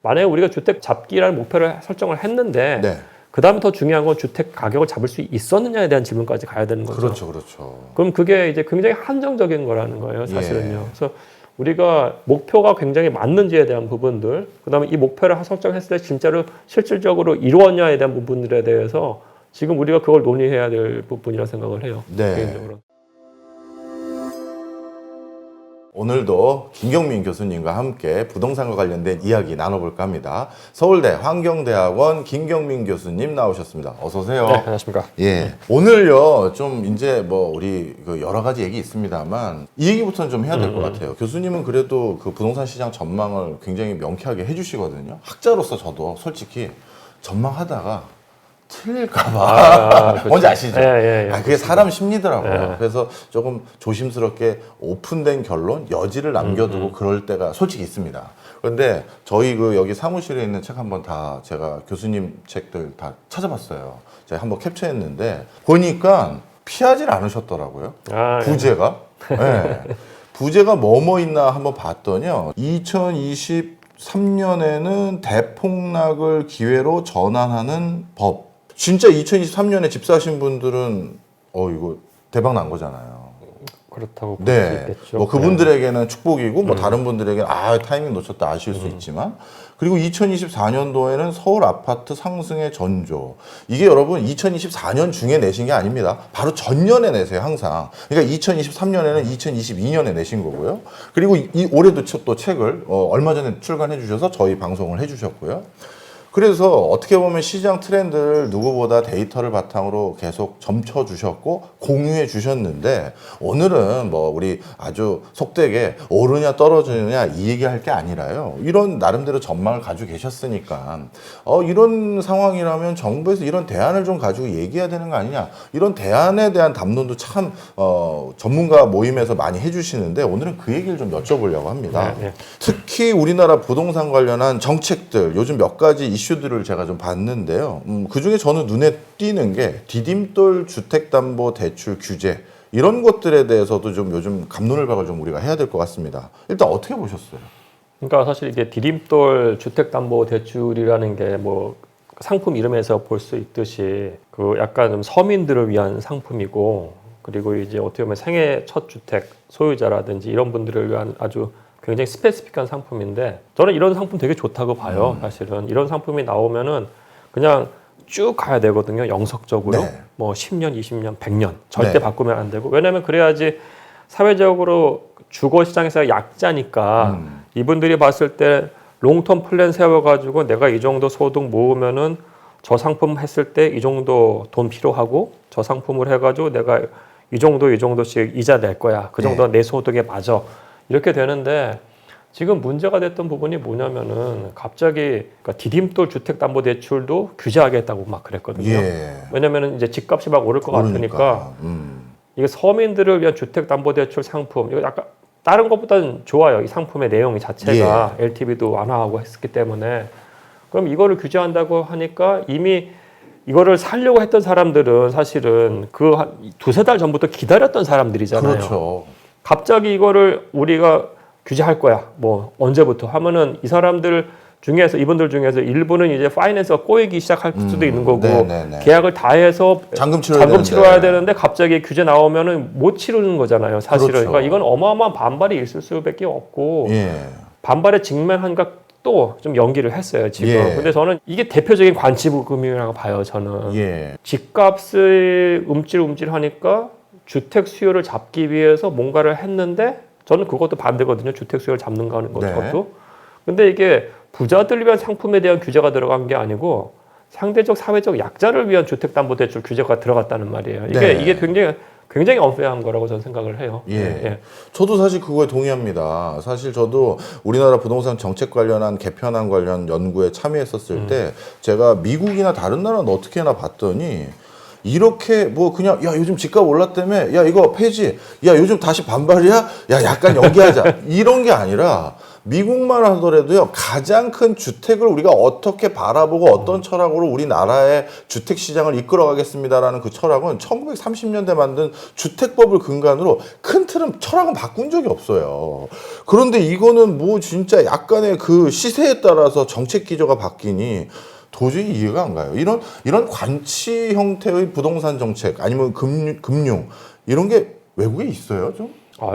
만약에 우리가 주택 잡기라는 목표를 설정을 했는데 네. 그 다음에 더 중요한 건 주택 가격을 잡을 수 있었느냐에 대한 질문까지 가야 되는 거죠. 그렇죠, 그렇죠. 그럼 그게 이제 굉장히 한정적인 거라는 거예요, 사실은요. 예. 그래서 우리가 목표가 굉장히 맞는지에 대한 부분들, 그다음에 이 목표를 설정했을 때 진짜로 실질적으로 이루었냐에 대한 부분들에 대해서 지금 우리가 그걸 논의해야 될 부분이라 생각을 해요. 네. 개인적으로. 오늘도 김경민 교수님과 함께 부동산과 관련된 이야기 나눠볼까 합니다. 서울대 환경대학원 김경민 교수님 나오셨습니다. 어서 오세요. 네, 안녕하십니까. 예. 오늘요, 좀 이제 뭐 우리 그 여러 가지 얘기 있습니다만 이 얘기부터는 좀 해야 될 것 같아요. 교수님은 그래도 그 부동산 시장 전망을 굉장히 명쾌하게 해주시거든요. 학자로서 저도 솔직히 전망하다가 틀릴까봐 그렇죠. 뭔지 아시죠? 예. 그게 사람 심리더라고요. 예. 그래서 조금 조심스럽게 오픈된 결론, 여지를 남겨두고 그럴 때가 솔직히 있습니다. 그런데 저희 그 여기 사무실에 있는 책 한번 다 제가 교수님 책들 다 찾아봤어요. 제가 한번 캡처했는데 보니까 피하질 않으셨더라고요. 부제가. 네. 부제가 뭐뭐 있나 한번 봤더니요. 2023년에는 대폭락을 기회로 전환하는 법. 진짜 2023년에 집 사신 분들은 이거 대박 난 거잖아요. 그렇다고 볼 수 네. 있겠죠. 뭐 그분들에게는 축복이고 뭐 다른 분들에게는 타이밍 놓쳤다 아실 수 있지만 그리고 2024년도에는 서울 아파트 상승의 전조. 이게 여러분 2024년 중에 내신 게 아닙니다. 바로 전년에 내세요, 항상. 그러니까 2023년에는 2022년에 내신 거고요. 그리고 올해도 또 책을 얼마 전에 출간해 주셔서 저희 방송을 해 주셨고요. 그래서 어떻게 보면 시장 트렌드를 누구보다 데이터를 바탕으로 계속 점쳐 주셨고 공유해 주셨는데 오늘은 뭐 우리 아주 속되게 오르냐 떨어지느냐 이 얘기할 게 아니라요. 이런 나름대로 전망을 가지고 계셨으니까 이런 상황이라면 정부에서 이런 대안을 좀 가지고 얘기해야 되는 거 아니냐. 이런 대안에 대한 담론도 참 전문가 모임에서 많이 해주시는데 오늘은 그 얘기를 좀 여쭤보려고 합니다. 네. 특히 우리나라 부동산 관련한 정책들 요즘 몇 가지 이슈들을 제가 좀 봤는데요. 그중에 저는 눈에 띄는 게 디딤돌 주택담보대출 규제 이런 것들에 대해서도 좀 요즘 갑론을박을 좀 우리가 해야 될 것 같습니다. 일단 어떻게 보셨어요? 그러니까 사실 이게 디딤돌 주택담보대출이라는 게 뭐 상품 이름에서 볼 수 있듯이 그 약간 좀 서민들을 위한 상품이고 그리고 이제 어떻게 보면 생애 첫 주택 소유자라든지 이런 분들을 위한 아주 굉장히 스페시픽한 상품인데 저는 이런 상품 되게 좋다고 봐요. 사실은 이런 상품이 나오면은 그냥 쭉 가야 되거든요. 영속적으로 네. 뭐 10년, 20년, 100년 절대 네. 바꾸면 안 되고 왜냐하면 그래야지 사회적으로 주거 시장에서 약자니까 이분들이 봤을 때 롱텀 플랜 세워가지고 내가 이 정도 소득 모으면은 저 상품 했을 때 이 정도 돈 필요하고 저 상품을 해가지고 내가 이 정도씩 이자 낼 거야. 그 정도 내 소득에 맞아. 이렇게 되는데 지금 문제가 됐던 부분이 뭐냐면은 갑자기 그러니까 디딤돌 주택담보대출도 규제하겠다고 막 그랬거든요. 예. 왜냐면은 이제 집값이 막 오를 것 같으니까 이게 서민들을 위한 주택담보대출 상품 이거 약간 다른 것보다는 좋아요. 이 상품의 내용 자체가 LTV도 완화하고 했기 때문에 그럼 이거를 규제한다고 하니까 이미 이거를 살려고 했던 사람들은 사실은 그 한 두세 달 전부터 기다렸던 사람들이잖아요. 그렇죠. 갑자기 이거를 우리가 규제할 거야. 뭐 언제부터 하면은 이 사람들 중에서 이분들 중에서 일부는 이제 파이낸스가 꼬이기 시작할 수도 있는 거고 네네네. 계약을 다 해서 잔금 치러야 되는데 갑자기 규제 나오면은 못 치르는 거잖아요. 사실은. 그렇죠. 그러니까 이건 어마어마한 반발이 있을 수밖에 없고 예. 반발에 직면한가 또 좀 연기를 했어요 지금. 예. 근데 저는 이게 대표적인 관치부금이라고 봐요. 저는 예. 집값을 움찔움찔하니까 주택 수요를 잡기 위해서 뭔가를 했는데 저는 그것도 반대거든요. 주택 수요를 잡는 거는 것도. 근데 이게 부자들 위한 상품에 대한 규제가 들어간 게 아니고 상대적 사회적 약자를 위한 주택담보대출 규제가 들어갔다는 말이에요. 이게 굉장히 언페어한 거라고 저는 생각을 해요. 예. 저도 사실 그거에 동의합니다. 사실 저도 우리나라 부동산 정책 관련한 개편안 관련 연구에 참여했었을 때 제가 미국이나 다른 나라는 어떻게 하나 봤더니 이렇게 뭐 그냥 야 요즘 집값 올랐다며 야 이거 폐지 야 요즘 다시 반발이야 야 약간 연기하자 이런 게 아니라 미국만 하더라도요, 가장 큰 주택을 우리가 어떻게 바라보고 어떤 철학으로 우리나라의 주택 시장을 이끌어가겠습니다라는 그 철학은 1930년대 만든 주택법을 근간으로 큰 틀은 철학은 바꾼 적이 없어요. 그런데 이거는 뭐 진짜 약간의 그 시세에 따라서 정책 기조가 바뀌니 도저히 이해가 안 가요. 이런 관치 형태의 부동산 정책 아니면 금융 이런 게 외국에 있어요, 좀?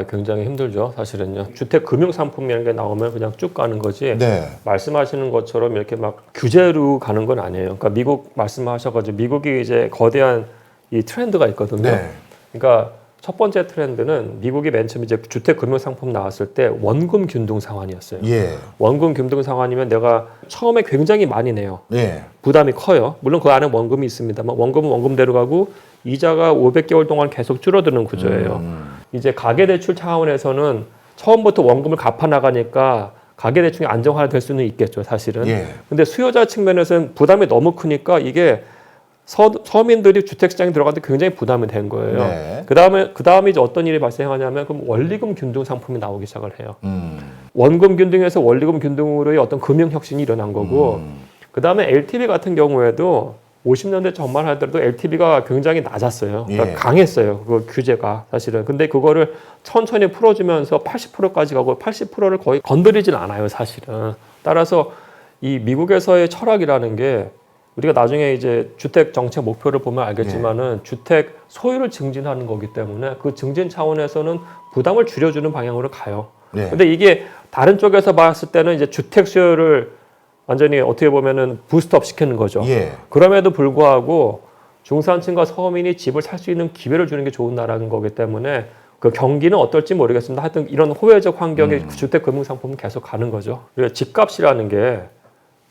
굉장히 힘들죠, 사실은요. 주택 금융 상품이라는 게 나오면 그냥 쭉 가는 거지. 네. 말씀하시는 것처럼 이렇게 막 규제로 가는 건 아니에요. 그러니까 미국 말씀하셔가지고 미국이 이제 거대한 이 트렌드가 있거든요. 네. 그러니까 첫 번째 트렌드는 미국이 맨 처음 이제 주택 금융 상품 나왔을 때 원금 균등 상환이었어요. 예. 원금 균등 상환이면 내가 처음에 굉장히 많이 내요. 예. 부담이 커요. 물론 그 안에 원금이 있습니다만 원금은 원금대로 가고 이자가 500개월 동안 계속 줄어드는 구조예요. 이제 가계대출 차원에서는 처음부터 원금을 갚아 나가니까 가계대출이 안정화될 수는 있겠죠, 사실은. 예. 근데 수요자 측면에서는 부담이 너무 크니까 이게 서민들이 주택시장에 들어갈 때 굉장히 부담이 된 거예요. 네. 그다음에 이제 어떤 일이 발생하냐면 그럼 원리금 균등 상품이 나오기 시작을 해요. 원금 균등에서 원리금 균등으로의 어떤 금융 혁신이 일어난 거고 그다음에 LTV 같은 경우에도 50년대 전만 하더라도 LTV가 굉장히 낮았어요. 그러니까 예. 강했어요. 그 규제가 사실은. 근데 그거를 천천히 풀어주면서 80%까지 가고 80%를 거의 건드리진 않아요, 사실은. 따라서 이 미국에서의 철학이라는 게 우리가 나중에 이제 주택 정책 목표를 보면 알겠지만은 주택 소유를 증진하는 거기 때문에 그 증진 차원에서는 부담을 줄여주는 방향으로 가요. 네. 근데 이게 다른 쪽에서 봤을 때는 이제 주택 수요를 완전히 어떻게 보면은 부스트업 시키는 거죠. 예. 그럼에도 불구하고 중산층과 서민이 집을 살 수 있는 기회를 주는 게 좋은 나라는 거기 때문에 그 경기는 어떨지 모르겠습니다. 하여튼 이런 호혜적 환경의 주택 금융 상품은 계속 가는 거죠. 그래서 집값이라는 게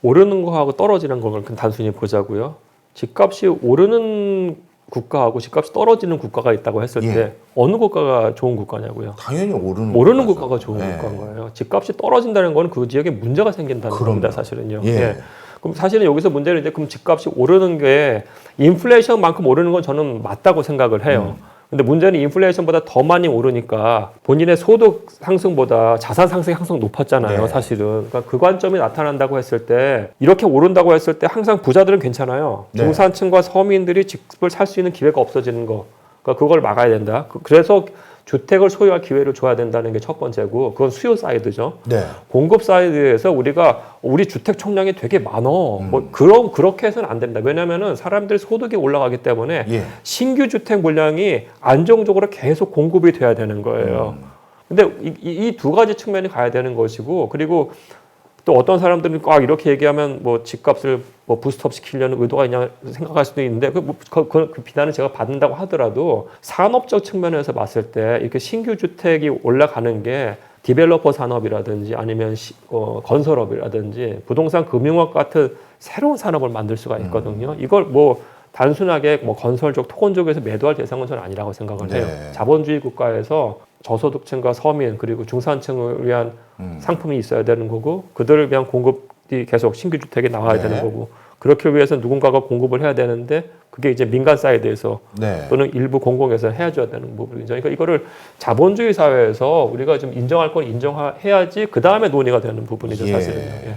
오르는 거하고 떨어지는 걸 단순히 보자고요. 집값이 오르는 국가하고 집값이 떨어지는 국가가 있다고 했을 예. 때 어느 국가가 좋은 국가냐고요. 당연히 오르는 국가가 좋은 예. 국가인 거예요. 집값이 떨어진다는 건 그 지역에 문제가 생긴다는 그럼요. 겁니다, 사실은요. 예. 예. 그럼 사실은 여기서 문제는 이제 그럼 집값이 오르는 게 인플레이션만큼 오르는 건 저는 맞다고 생각을 해요. 근데 문제는 인플레이션보다 더 많이 오르니까 본인의 소득 상승보다 자산 상승이 항상 높았잖아요, 네. 사실은. 그러니까 그 관점이 나타난다고 했을 때 이렇게 오른다고 했을 때 항상 부자들은 괜찮아요. 네. 중산층과 서민들이 집을 살 수 있는 기회가 없어지는 거. 그러니까 그걸 막아야 된다. 그래서 주택을 소유할 기회를 줘야 된다는 게 첫 번째고 그건 수요 사이드죠. 네. 공급 사이드에서 우리 주택 총량이 되게 많어. 그렇게 해서는 안 됩니다. 왜냐하면은 사람들이 소득이 올라가기 때문에 예. 신규 주택 물량이 안정적으로 계속 공급이 돼야 되는 거예요. 근데 이 두 가지 측면이 가야 되는 것이고 그리고 또 어떤 사람들은 꽉 이렇게 얘기하면 뭐 집값을 뭐 부스트업 시키려는 의도가 있냐 생각할 수도 있는데 그 비난을 제가 받는다고 하더라도 산업적 측면에서 봤을 때 이렇게 신규 주택이 올라가는 게 디벨로퍼 산업이라든지 아니면 건설업이라든지 부동산 금융업 같은 새로운 산업을 만들 수가 있거든요. 이걸 뭐 단순하게 뭐 건설적 토건적에서 매도할 대상은 저는 아니라고 생각을 해요. 네. 자본주의 국가에서 저소득층과 서민 그리고 중산층을 위한 상품이 있어야 되는 거고 그들을 위한 공급이 계속 신규 주택이 나와야 네. 되는 거고 그렇게 위해서 누군가가 공급을 해야 되는데 그게 이제 민간 사이드에서 네. 또는 일부 공공에서 해줘야 되는 부분이죠. 그러니까 이거를 자본주의 사회에서 우리가 좀 인정할 건 인정해야지 그 다음에 논의가 되는 부분이죠, 예. 사실은요. 예.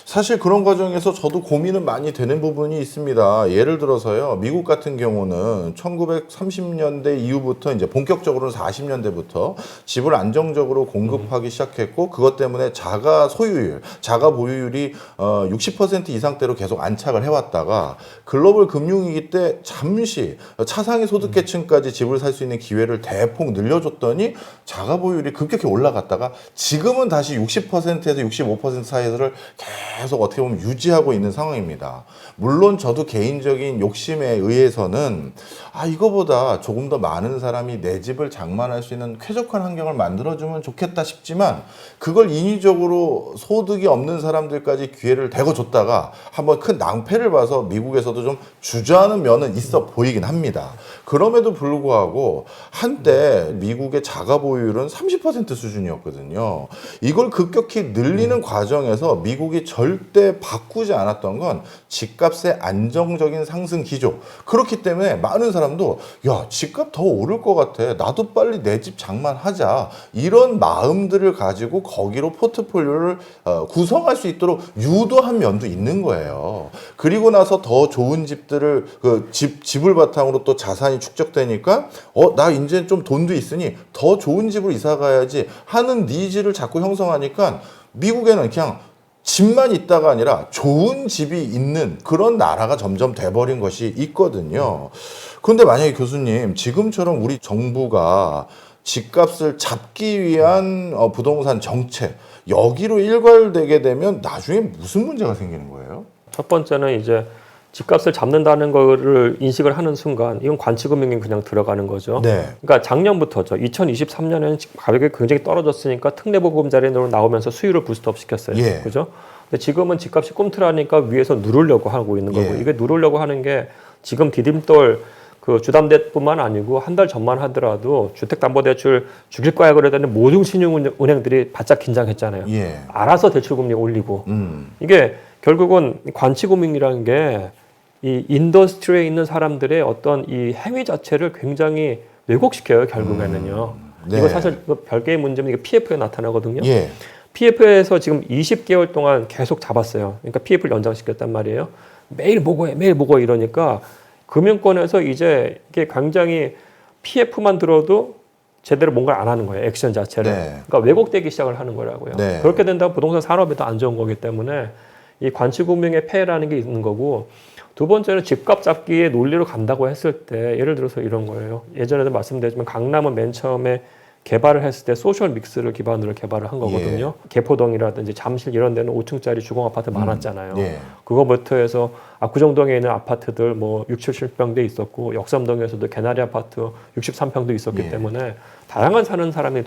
사실 그런 과정에서 저도 고민은 많이 되는 부분이 있습니다. 예를 들어서요, 미국 같은 경우는 1930년대 이후부터 이제 본격적으로는 40년대부터 집을 안정적으로 공급하기 시작했고, 그것 때문에 자가 소유율, 자가 보유율이 60% 이상대로 계속 안착을 해왔다가 글로벌 금융위기 때 잠시 차상위 소득계층까지 집을 살 수 있는 기회를 대폭 늘려줬더니 자가 보유율이 급격히 올라갔다가 지금은 다시 60%에서 65% 사이를 계속 어떻게 보면 유지하고 있는 상황입니다. 물론 저도 개인적인 욕심에 의해서는 이거보다 조금 더 많은 사람이 내 집을 장만할 수 있는 쾌적한 환경을 만들어주면 좋겠다 싶지만 그걸 인위적으로 소득이 없는 사람들까지 기회를 대고 줬다가 한번 큰 낭패를 봐서 미국에서도 좀 주저하는 면은 있어 보이긴 합니다. 그럼에도 불구하고 한때 미국의 자가 보유율은 30% 수준이었거든요. 이걸 급격히 늘리는 과정에서 미국이 절대 바꾸지 않았던 건 집값의 안정적인 상승 기조. 그렇기 때문에 많은 사람도 야, 집값 더 오를 것 같아. 나도 빨리 내 집 장만하자. 이런 마음들을 가지고 거기로 포트폴리오를 구성할 수 있도록 유도한 면도 있는 거예요. 그리고 나서 더 좋은 집들을 집을 바탕으로 또 자산이 축적되니까 나 이제 좀 돈도 있으니 더 좋은 집으로 이사 가야지 하는 니즈를 자꾸 형성하니까 미국에는 그냥 집만 있다가 아니라 좋은 집이 있는 그런 나라가 점점 돼버린 것이 있거든요. 그런데 만약에 교수님 지금처럼 우리 정부가 집값을 잡기 위한 부동산 정책 여기로 일괄되게 되면 나중에 무슨 문제가 생기는 거예요? 첫 번째는 이제 집값을 잡는다는 거를 인식을 하는 순간 이건 관치금융이 그냥 들어가는 거죠. 네. 그러니까 작년부터죠. 2023년에는 가격이 굉장히 떨어졌으니까 특례보금자리로 나오면서 수요를 부스트업 시켰어요. 예. 그죠? 근데 지금은 집값이 꿈틀하니까 위에서 누르려고 하고 있는 거고 예. 이게 누르려고 하는 게 지금 디딤돌 그 주담대뿐만 아니고 한 달 전만 하더라도 주택담보대출 죽일 거야 그러더니 모든 신용은행들이 바짝 긴장했잖아요. 예. 알아서 대출금리 올리고 이게 결국은 관치금융이라는 게 이 인더스트리에 있는 사람들의 어떤 이 행위 자체를 굉장히 왜곡시켜요 결국에는요. 네. 이거 사실 별개의 문제면 이게 PF에 나타나거든요. 예. PF에서 지금 20개월 동안 계속 잡았어요. 그러니까 PF를 연장시켰단 말이에요. 매일 보고해, 매일 보고해 이러니까 금융권에서 이제 이게 굉장히 PF만 들어도 제대로 뭔가를 안 하는 거예요. 액션 자체를. 네. 그러니까 왜곡되기 시작을 하는 거라고요. 네. 그렇게 된다면 부동산 산업이 더 안 좋은 거기 때문에 이 관치금융의 폐해라는 게 있는 거고 두 번째는 집값 잡기의 논리로 간다고 했을 때 예를 들어서 이런 거예요. 예전에도 말씀드렸지만 강남은 맨 처음에 개발을 했을 때 소셜 믹스를 기반으로 개발을 한 거거든요. 개포동이라든지 잠실 이런 데는 5층짜리 주공 아파트 많았잖아요. 예. 그거부터 해서 압구정동에 있는 아파트들 뭐 6, 70평대 있었고 역삼동에서도 개나리 아파트 63평도 있었기 예. 때문에 다양한 사는 사람이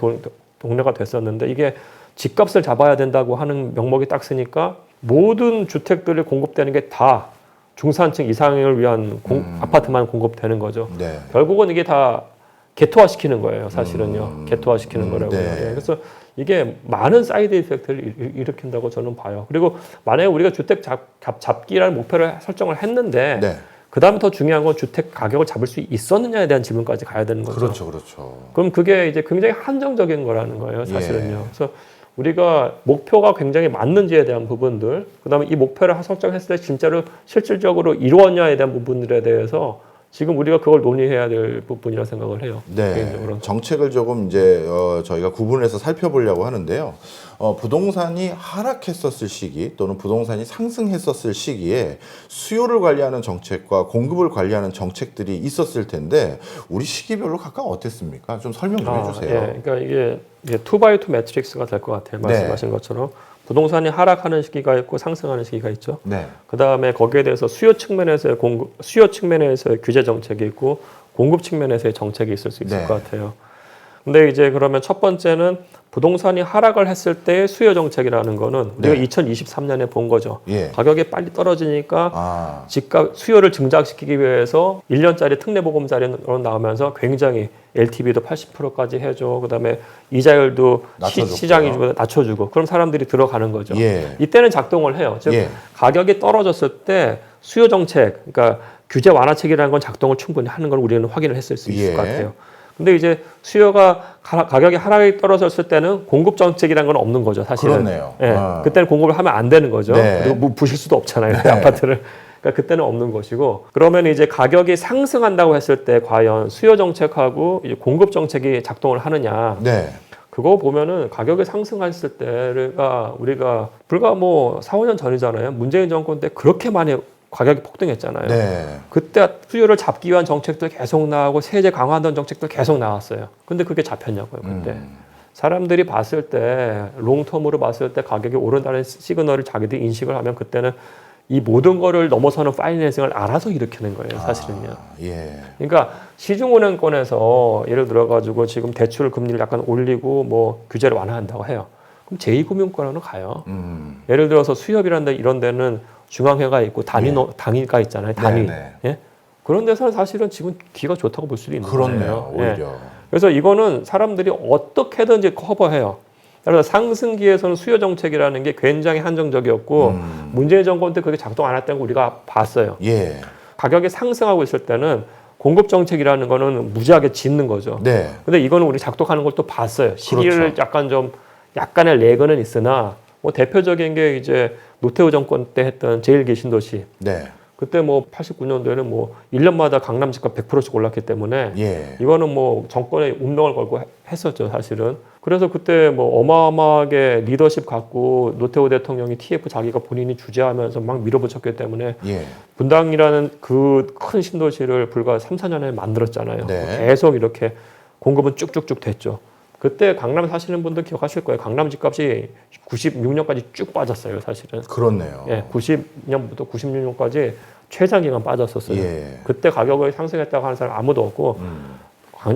동네가 됐었는데 이게 집값을 잡아야 된다고 하는 명목이 딱 쓰니까 모든 주택들이 공급되는 게 다 중산층 이상을 위한 아파트만 공급되는 거죠. 네. 결국은 이게 다 개토화시키는 거예요. 사실은요. 개토화시키는 거라고요. 네. 예, 그래서 이게 많은 사이드 이펙트를 일으킨다고 저는 봐요. 그리고 만약에 우리가 주택 잡기라는 목표를 설정을 했는데 네. 그다음에 더 중요한 건 주택 가격을 잡을 수 있었느냐에 대한 질문까지 가야 되는 거죠. 그렇죠, 그렇죠. 그럼 그게 이제 굉장히 한정적인 거라는 거예요. 사실은요. 예. 그래서 우리가 목표가 굉장히 맞는지에 대한 부분들, 그다음에 이 목표를 설정했을 때 진짜로 실질적으로 이루었냐에 대한 부분들에 대해서 지금 우리가 그걸 논의해야 될 부분이라 생각을 해요. 네. 개인적으로. 정책을 조금 이제 저희가 구분해서 살펴보려고 하는데요. 부동산이 하락했었을 시기 또는 부동산이 상승했었을 시기에 수요를 관리하는 정책과 공급을 관리하는 정책들이 있었을 텐데 우리 시기별로 각각 어땠습니까? 좀 설명 좀 해주세요. 예, 그러니까 이게 2x2 매트릭스가 될 것 같아요. 말씀하신 것처럼. 부동산이 하락하는 시기가 있고 상승하는 시기가 있죠. 네. 그 다음에 거기에 대해서 수요 측면에서의 규제 정책이 있고 공급 측면에서의 정책이 있을 수 있을 네. 것 같아요. 근데 이제 그러면 첫 번째는 부동산이 하락을 했을 때의 수요 정책이라는 거는 우리가 네. 2023년에 본 거죠. 예. 가격이 빨리 떨어지니까 집값 수요를 증장시키기 위해서 1년짜리 특례보금자리로 나오면서 굉장히 LTV도 80%까지 해줘. 그다음에 이자율도 시장이 낮춰주고 그럼 사람들이 들어가는 거죠. 예. 이때는 작동을 해요. 즉 예. 가격이 떨어졌을 때 수요 정책, 그러니까 규제 완화책이라는 건 작동을 충분히 하는 걸 우리는 확인을 했을 수 있을 예. 것 같아요. 근데 이제 수요가 가격이 하락이 떨어졌을 때는 공급 정책이라는 건 없는 거죠, 사실은. 그렇네요. 예, 그때는 공급을 하면 안 되는 거죠. 네. 그리고 뭐 부실 수도 없잖아요, 네. 아파트를. 그러니까 그때는 없는 것이고. 그러면 이제 가격이 상승한다고 했을 때 과연 수요 정책하고 이제 공급 정책이 작동을 하느냐? 네. 그거 보면은 가격이 상승했을 때가 우리가 불과 뭐 4, 5년 전이잖아요. 문재인 정권 때 그렇게 많이 가격이 폭등했잖아요. 네. 그때 수요를 잡기 위한 정책들 계속 나오고 세제 강화하던 정책들 계속 나왔어요. 근데 그게 잡혔냐고요, 그때. 사람들이 봤을 때 롱텀으로 봤을 때 가격이 오른다는 시그널을 자기들이 인식을 하면 그때는 이 모든 거를 넘어서는 파이낸싱을 알아서 일으키는 거예요, 사실은요. 예. 그러니까 시중은행권에서 예를 들어 가지고 지금 대출 금리를 약간 올리고 뭐 규제를 완화한다고 해요. 그럼 제2금융권으로 가요. 예를 들어서 수협이라는 데 이런 데는 중앙회가 있고 단위가 있잖아요. 단위. 네. 예? 그런 데서는 사실은 지금 기가 좋다고 볼 수도 있는 그렇네요. 거예요. 오히려. 그래서 이거는 사람들이 어떻게든지 커버해요. 따라서 상승기에서는 수요 정책이라는 게 굉장히 한정적이었고 문재인 정권 때 그게 작동 안 했다는 걸 우리가 봤어요. 예. 가격이 상승하고 있을 때는 공급 정책이라는 거는 무지하게 짚는 거죠. 네. 근데 이거는 우리 작동하는 걸 또 봤어요. 시기를 그렇죠. 약간의 레그는 있으나 뭐 대표적인 게 이제 노태우 정권 때 했던 제1기 신도시. 네. 그때 뭐 89년도에는 뭐 1년마다 강남 집값 100%씩 올랐기 때문에 예. 이거는 뭐 정권의 운명을 걸고 했었죠, 사실은. 그래서 그때 뭐 어마어마하게 리더십 갖고 노태우 대통령이 TF 자기가 본인이 주재하면서 막 밀어붙였기 때문에 예. 분당이라는 그 큰 신도시를 불과 3, 4년에 만들었잖아요. 네. 계속 이렇게 공급은 쭉쭉쭉 됐죠. 그때 강남 사시는 분들 기억하실 거예요. 강남 집값이 96년까지 쭉 빠졌어요, 사실은. 그렇네요. 예, 90년부터 96년까지 최장 기간 빠졌었어요. 예. 그때 가격을 상승했다고 하는 사람 아무도 없고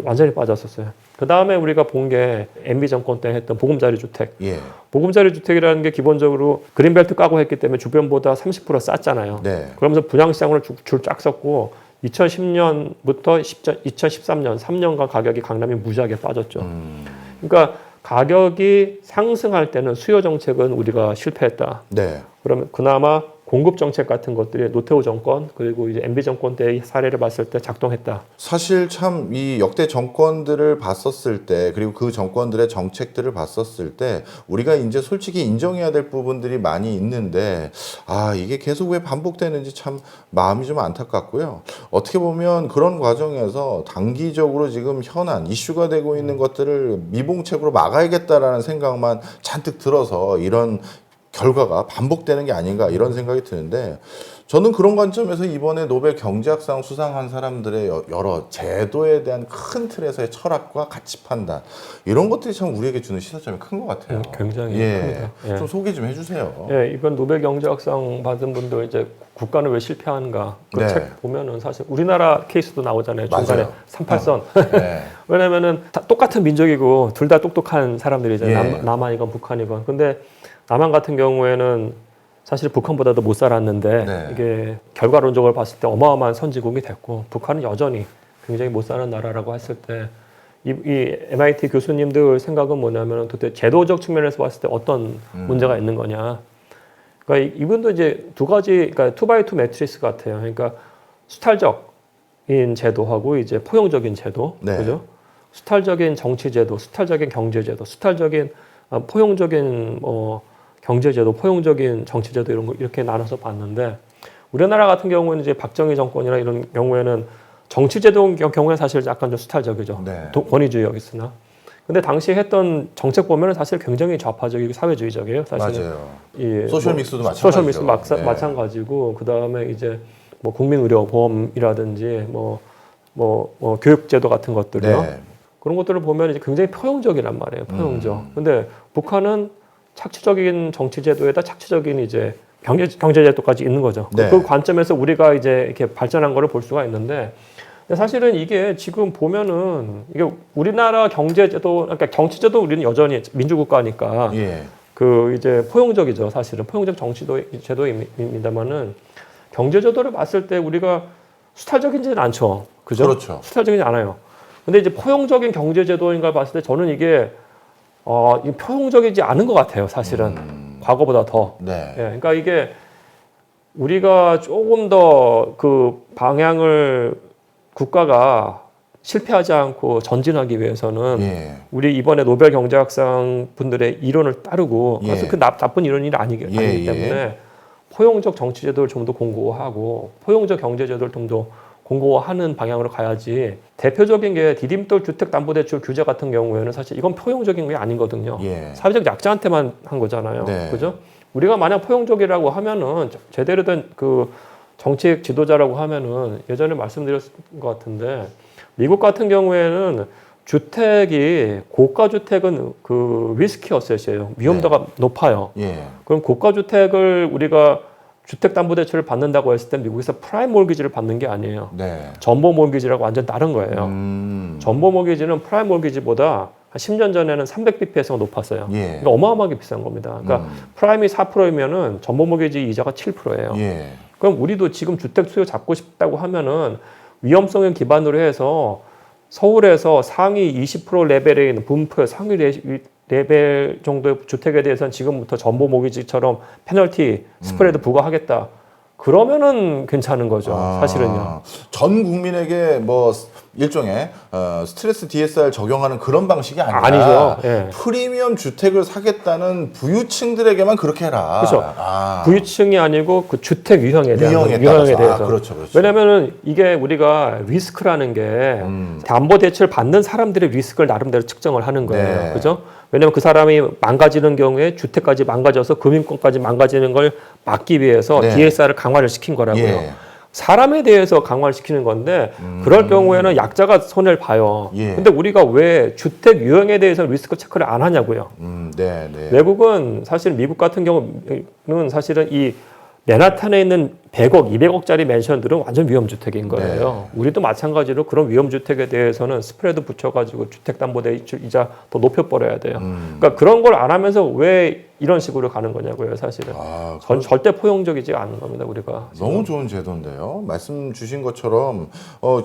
완전히 빠졌었어요. 그 다음에 우리가 본 게 MB 정권 때 했던 보금자리 주택. 예. 보금자리 주택이라는 게 기본적으로 그린벨트 까고 했기 때문에 주변보다 30% 쌌잖아요. 네. 그러면서 분양시장으로 줄 쫙 썼고 2010년부터 2013년 3년간 가격이 강남이 무지하게 빠졌죠. 그러니까 가격이 상승할 때는 수요 정책은 우리가 실패했다. 네. 그러면 그나마 공급 정책 같은 것들이 노태우 정권 그리고 이제 MB 정권 때의 사례를 봤을 때 작동했다. 사실 참 이 역대 정권들을 봤었을 때 그리고 그 정권들의 정책들을 봤었을 때 우리가 이제 솔직히 인정해야 될 부분들이 많이 있는데 이게 계속 왜 반복되는지 참 마음이 좀 안타깝고요. 어떻게 보면 그런 과정에서 단기적으로 지금 현안 이슈가 되고 있는 것들을 미봉책으로 막아야겠다라는 생각만 잔뜩 들어서 이런 결과가 반복되는 게 아닌가 이런 생각이 드는데 저는 그런 관점에서 이번에 노벨 경제학상 수상한 사람들의 여러 제도에 대한 큰 틀에서의 철학과 가치 판단 이런 것들이 참 우리에게 주는 시사점이 큰 것 같아요. 굉장히 예. 큽니다. 좀 소개 좀 해주세요. 예, 이번 노벨 경제학상 받은 분들 이제 국가는 왜 실패하는가 그 네. 책 보면은 사실 우리나라 케이스도 나오잖아요. 중간에 맞아요. 38선. 네. 왜냐면은 다 똑같은 민족이고 둘 다 똑똑한 사람들이잖아요. 예. 남한이건 북한이건. 근데 남한 같은 경우에는 사실 북한보다도 못 살았는데 네. 이게 결과론적으로 봤을 때 어마어마한 선진국이 됐고 북한은 여전히 굉장히 못 사는 나라라고 했을 때 이 MIT 교수님들 생각은 뭐냐면 도대체 제도적 측면에서 봤을 때 어떤 문제가 있는 거냐. 그러니까 이분도 이제 두 가지, 그러니까 2x2 매트리스 같아요. 그러니까 수탈적인 제도하고 이제 포용적인 제도, 네. 그죠? 수탈적인 정치 제도, 수탈적인 경제 제도, 수탈적인 포용적인 경제제도, 포용적인 정치제도 이런 거 이렇게 나눠서 봤는데 우리나라 같은 경우는 이제 박정희 정권이나 이런 경우에는 정치제도 경우에 사실 약간 좀 수탈적이죠. 네. 권위주의가 있으나. 근데 당시 했던 정책 보면은 사실 굉장히 좌파적이고 사회주의적이에요. 사실은. 맞아요. 이 소셜 믹스도 마찬가지죠. 소셜 믹스 네. 마찬가지고 그 다음에 이제 뭐 국민의료보험이라든지 교육제도 같은 것들이요. 네. 그런 것들을 보면 이제 굉장히 포용적이란 말이에요. 포용적. 근데 북한은 착취적인 정치제도에다 착취적인 이제 경제제도까지 있는 거죠. 네. 그 관점에서 우리가 이제 이렇게 발전한 거를 볼 수가 있는데 근데 사실은 이게 지금 보면은 이게 우리나라 경제제도, 그러니까 정치제도 우리는 여전히 민주국가니까 예. 그 이제 포용적이죠. 사실은 포용적 제도입니다만은 경제제도를 봤을 때 우리가 수탈적이지는 않죠. 그죠? 그렇죠. 수탈적이지 않아요. 근데 이제 포용적인 경제제도인가 봤을 때 저는 이게 포용적이지 않은 것 같아요. 사실은 과거보다 더. 네. 예, 그러니까 이게 우리가 조금 더 그 방향을 국가가 실패하지 않고 전진하기 위해서는 예. 우리 이번에 노벨 경제학상 분들의 이론을 따르고 예. 그래서 그 나쁜 이론이 아니기 예. 때문에 포용적 정치제도를 좀 더 공고화하고 포용적 경제제도를 좀 더 공고화하는 방향으로 가야지. 대표적인 게 디딤돌 주택담보대출 규제 같은 경우에는 사실 이건 포용적인 게 아니거든요. 예. 사회적 약자한테만 한 거잖아요. 네. 그죠? 우리가 만약 포용적이라고 하면은 제대로 된 그 정책 지도자라고 하면은 예전에 말씀드렸을 것 같은데 미국 같은 경우에는 주택이 고가 주택은 그 리스키 어셋이에요. 위험도가 높아요. 예. 그럼 고가 주택을 우리가 주택담보대출을 받는다고 했을 때 미국에서 프라임 몰기지를 받는 게 아니에요. 네. 전보 몰기지라고 완전 다른 거예요. 전보 몰기지는 프라임 몰기지보다 한 10년 전에는 300bps가 높았어요. 예. 그러니까 어마어마하게 비싼 겁니다. 그러니까 프라임이 4%이면은 전보 몰기지 이자가 7%예요. 예. 그럼 우리도 지금 주택 수요 잡고 싶다고 하면은 위험성을 기반으로 해서 서울에서 상위 20% 레벨에 있는 분포의 상위 레벨 정도의 주택에 대해서는 지금부터 전보 모기지처럼 페널티 스프레드 부과하겠다. 그러면은 괜찮은 거죠. 사실은요. 전 국민에게 뭐 일종의 스트레스 DSR 적용하는 그런 방식이 아니라 아니죠. 예. 프리미엄 주택을 사겠다는 부유층들에게만 그렇게 해라. 그렇죠. 부유층이 아니고 그 주택 유형에 대한 유형에 유형에 따라서. 대해서. 그렇죠. 왜냐면은 이게 우리가 리스크라는 게 담보 대출 받는 사람들의 리스크를 나름대로 측정을 하는 거예요. 네. 그죠? 왜냐면 그 사람이 망가지는 경우에 주택까지 망가져서 금융권까지 망가지는 걸 막기 위해서 네. DSR을 강화를 시킨 거라고요. 예. 사람에 대해서 강화를 시키는 건데 그럴 경우에는 약자가 손해를 봐요. 예. 근데 우리가 왜 주택 유형에 대해서 리스크 체크를 안 하냐고요. 네, 네. 외국은 사실 미국 같은 경우는 사실은 이 맨하탄에 있는 100억, 200억짜리 맨션들은 완전 위험주택인 거예요. 우리도 마찬가지로 그런 위험주택에 대해서는 스프레드 붙여가지고 주택담보대출 이자 더 높여버려야 돼요. 그러니까 그런 걸 안 하면서 왜 이런 식으로 가는 거냐고요, 사실은. 절대 포용적이지 않은 겁니다, 우리가. 너무 좋은 제도인데요. 말씀 주신 것처럼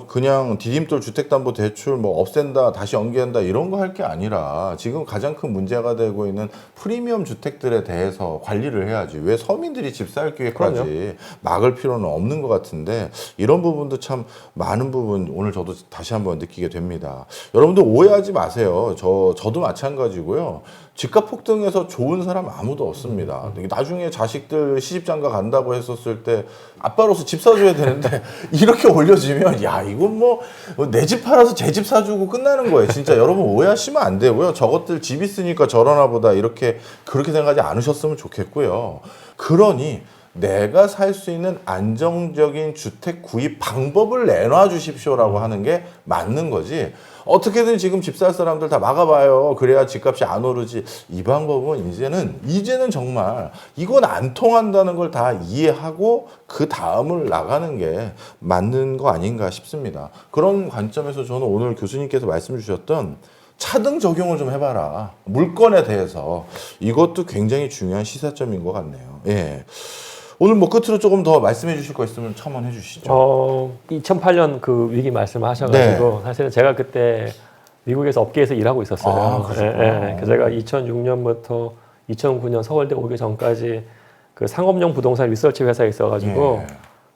그냥 디딤돌 주택담보대출 뭐 없앤다, 다시 연기한다 이런 거 할 게 아니라 지금 가장 큰 문제가 되고 있는 프리미엄 주택들에 대해서 관리를 해야지. 왜 서민들이 집 살 기회까지 막을 필요는 없는 것 같은데 이런 부분도 참 많은 부분 오늘 저도 다시 한번 느끼게 됩니다. 여러분들 오해하지 마세요. 저도 마찬가지고요. 집값 폭등해서 좋은 사람 아무도 없습니다. 나중에 자식들 시집장가 간다고 했었을 때 아빠로서 집 사줘야 되는데 이렇게 올려지면 야 이건 뭐 내 집 팔아서 제 집 사주고 끝나는 거예요. 진짜 여러분 오해하시면 안 되고요. 저것들 집 있으니까 저러나 보다 그렇게 생각하지 않으셨으면 좋겠고요. 그러니 내가 살 수 있는 안정적인 주택 구입 방법을 내놔 주십시오라고 하는 게 맞는 거지. 어떻게든 지금 집 살 사람들 다 막아봐요. 그래야 집값이 안 오르지. 이 방법은 이제는 정말 이건 안 통한다는 걸 다 이해하고 그 다음을 나가는 게 맞는 거 아닌가 싶습니다. 그런 관점에서 저는 오늘 교수님께서 말씀 주셨던 차등 적용을 좀 해봐라. 물건에 대해서 이것도 굉장히 중요한 시사점인 것 같네요. 예. 오늘 뭐 끝으로 조금 더 말씀해 주실 거 있으면 첨언해 주시죠. 2008년 그 위기 말씀하셔가지고 사실은 제가 그때 미국에서 업계에서 일하고 있었어요. 그래서 제가 2006년부터 2009년 서울대 오기 전까지 그 상업용 부동산 리서치 회사에 있어가지고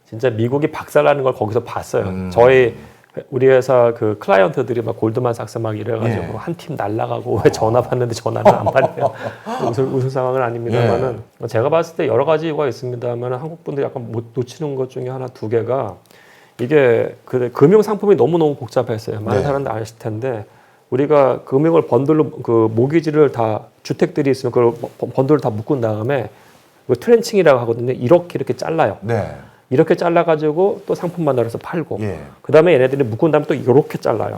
진짜 미국이 박살나는 걸 거기서 봤어요. 우리 회사 그 클라이언트들이 막 골드만삭스 막 이래가지고 한 팀 날라가고 왜 전화 받는데 전화를 안 받네요. 웃을 상황은 아닙니다만은 제가 봤을 때 여러 가지 이유가 있습니다만 한국 분들이 약간 못 놓치는 것 중에 하나 두 개가 이게 그 금융 상품이 너무너무 복잡했어요. 많은 사람들 아실 텐데 우리가 금융을 번들로 그 모기지를 다 주택들이 있으면 그걸 번들을 다 묶은 다음에 그 트렌칭이라고 하거든요. 이렇게 잘라요. 이렇게 잘라가지고 또 상품 만들어서 팔고 그 다음에 얘네들이 묶은 다음에 또 이렇게 잘라요.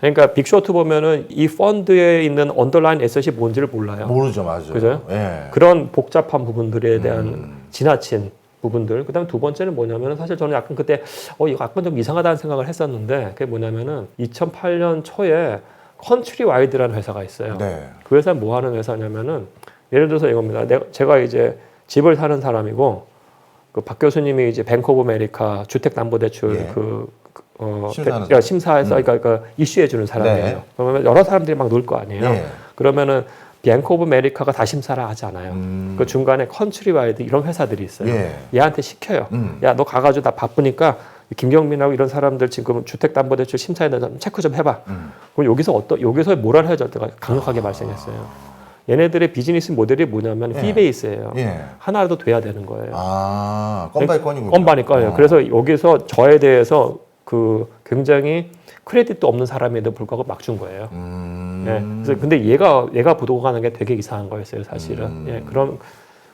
그러니까 빅쇼트 보면은 이 펀드에 있는 언더라인 에셋이 뭔지를 몰라요. 모르죠, 맞아요. 그죠? 그런 복잡한 부분들에 대한 지나친 부분들. 그 다음에 두 번째는 뭐냐면은 사실 저는 약간 그때 이거 약간 좀 이상하다는 생각을 했었는데 그게 뭐냐면은 2008년 초에 컨트리 와이드라는 회사가 있어요. 그 회사는 뭐 하는 회사냐면은 예를 들어서 이겁니다. 제가 이제 집을 사는 사람이고 그 박 교수님이 이제 뱅크 오브 아메리카 주택담보대출 심사해서 그러니까 이슈해 주는 사람이에요. 그러면 여러 사람들이 막 놀 거 아니에요. 그러면은 뱅크 오브 아메리카가 다 심사를 하지 않아요. 그 중간에 컨트리 와이드 이런 회사들이 있어요. 얘한테 시켜요. 야, 너 가가지고 나 바쁘니까 김경민하고 이런 사람들 지금 주택담보대출 심사에 대해서 체크 좀 해봐. 그럼 여기서 모랄 해저드가 강력하게 발생했어요. 얘네들의 비즈니스 모델이 뭐냐면 fee-based예요. 하나라도 돼야 되는 거예요. 건 바이 건이군요. 건 바이 건이에요. 그래서 여기서 저에 대해서 그 굉장히 크레딧도 없는 사람에도 불구하고 막 준 거예요. 그래서 근데 얘가 부도가는 게 되게 이상한 거였어요, 사실은.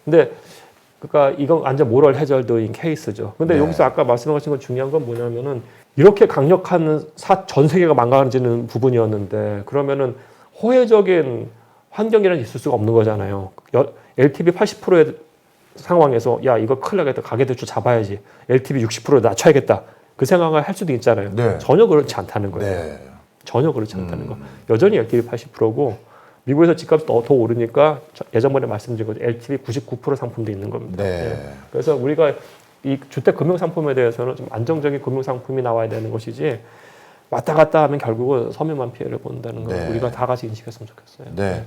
근데 그러니까 이건 완전 모럴 해저드인 케이스죠. 근데 여기서 아까 말씀하신 건 중요한 건 뭐냐면은 이렇게 강력한 전 세계가 망가지는 부분이었는데 그러면은 호혜적인 환경이라는 있을 수가 없는 거잖아요. LTV 80%의 상황에서 야 이거 큰일 나겠다. 가계대출 잡아야지. LTV 60% 낮춰야겠다. 그 생각을 할 수도 있잖아요. 전혀 그렇지 않다는 거예요. 전혀 그렇지 않다는 거. 여전히 LTV 80%고 미국에서 집값이 더 오르니까 예전번에 말씀드린 거죠. LTV 99% 상품도 있는 겁니다. 그래서 우리가 이 주택 금융 상품에 대해서는 좀 안정적인 금융 상품이 나와야 되는 것이지 왔다 갔다 하면 결국은 서민만 피해를 본다는 걸 네. 우리가 다 같이 인식했으면 좋겠어요. 네.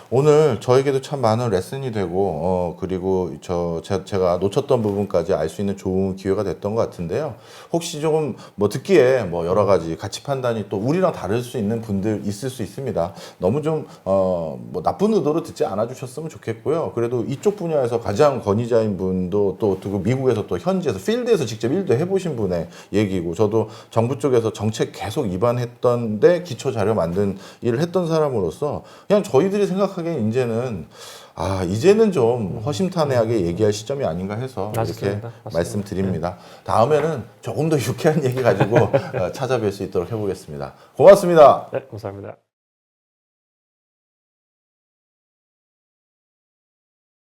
오늘 저에게도 참 많은 레슨이 되고, 그리고 제가 놓쳤던 부분까지 알 수 있는 좋은 기회가 됐던 것 같은데요. 혹시 조금 뭐 듣기에 뭐 여러 가지 가치 판단이 또 우리랑 다를 수 있는 분들 있을 수 있습니다. 너무 좀, 뭐 나쁜 의도로 듣지 않아 주셨으면 좋겠고요. 그래도 이쪽 분야에서 가장 권위자인 분도 또 미국에서 또 현지에서 필드에서 직접 일도 해보신 분의 얘기고, 저도 정부 쪽에서 정책 계속 위반했던데 기초 자료 만든 일을 했던 사람으로서 그냥 저희들이 생각하기엔 이제는 좀 허심탄회하게 얘기할 시점이 아닌가 해서 맞습니다. 이렇게 맞습니다. 말씀드립니다. 다음에는 조금 더 유쾌한 얘기 가지고 찾아뵐 수 있도록 해보겠습니다. 고맙습니다. 네, 감사합니다.